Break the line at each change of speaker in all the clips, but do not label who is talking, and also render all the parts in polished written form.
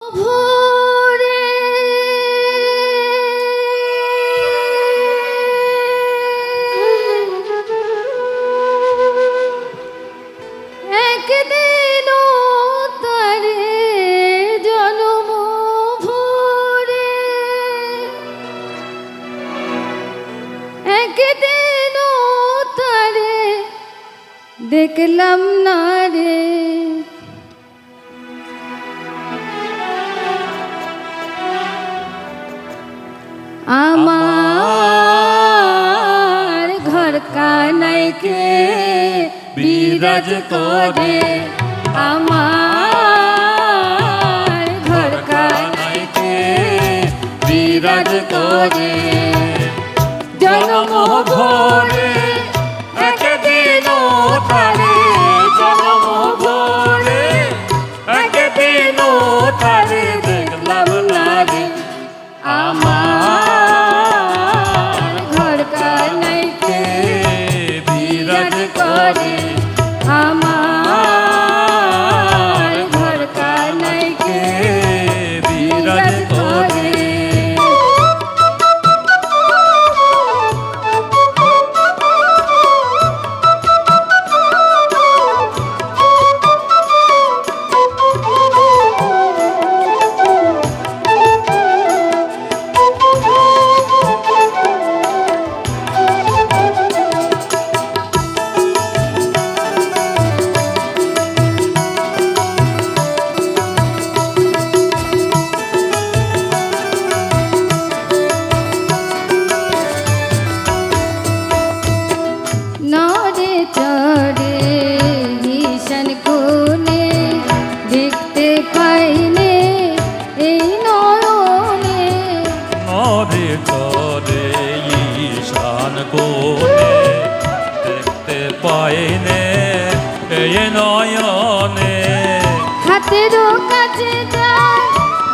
ভোরে একদিন তারে জনম ভোরে একদিন তারে দেখলাম না রে আমার ঘর কানাইকে বিরাজ করে আমার ঘর কানাইকে বিরাজ করে জনম ভোরে একদিন তারে জনম ভোরে একদিন তারে দেখলাম না রে আমার ঘর কানাইকে বিরাজ করে আমার ঘর কানাইকে বিরাজ করে নরে চড়ে ঈশান কোণে দেখতে পাইনে এই নয়নে
নরে চরে ঈশান কোণে দেখতে পাইনে এই নয়নে
হাতেরও কাছে যায়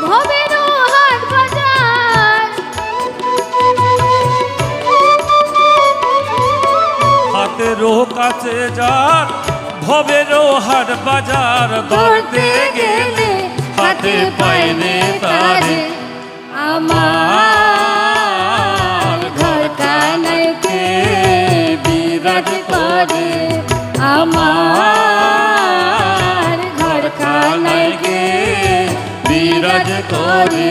ভবেরও হাট বাজার
হাতেরও কাছে যার ভবেরও হাট বাজার ধরতে গেলে হাতে পাইনে তারে
আমার ঘর কানাইকে বিরাজ করে আমার ঘর কানাইকে
বিরাজ করে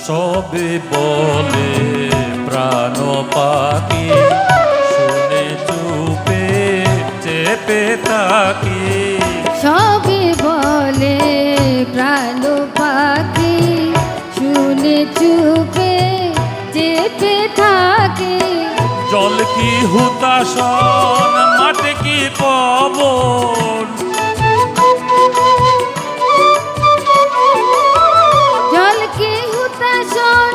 সবে বলে প্রাণ পাখি শুনে চুপে চেপে থাকি
সবে বলে প্রাণ পাখি শুনে চুপে চেপে থাকে
জল কি হুতাশন মাটি কি পবন
জল কি হুতাশন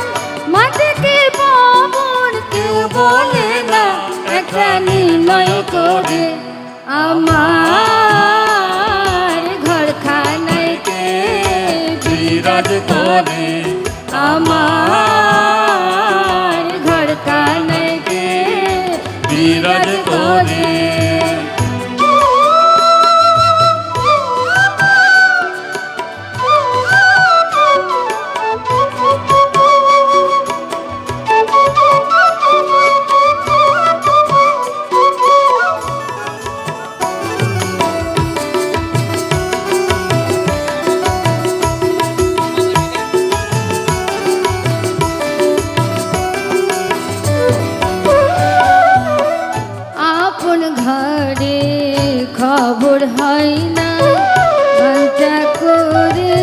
মাটি কি পবন কেউ বলে না একটা নির্ণয় করে আমার ঘর খানাইকে বিরাজ করে আমার ঘর কানাইকে বিরাজ করে খবর হয় না বাঞ্চা করে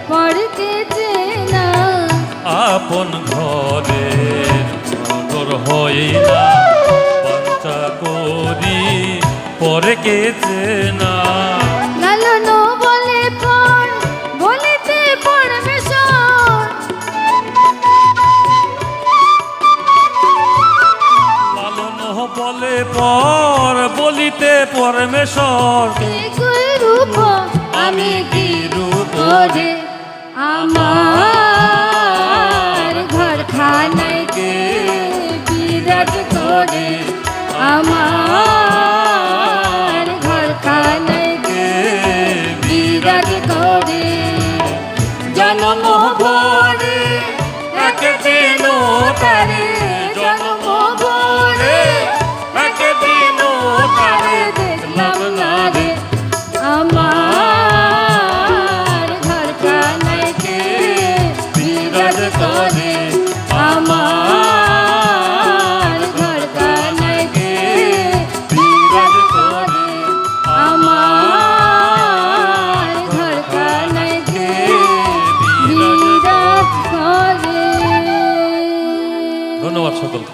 পড়তে চেনা
আপন ঘরে খবর হয় না বাঞ্চা করি পরে কে চেনা পরমেশ্বর
কই রূপ
আমি কি রূপ
ওরে আমার ঘর খানায় কে বিরাজ করে আমার ঘর খানায় কে বিরাজ করে
জন্ম ভরে একে দিন তারে জন্ম ভরে একে দিন তারে
দেখলাম না রে আমার ঘর খানায় কে বিরাজ করে আমার ঘর খানায় কে বিরাজ করে আমার ঘর খানায় কে বিরাজ করে
ধন্যবাদ সকলকে।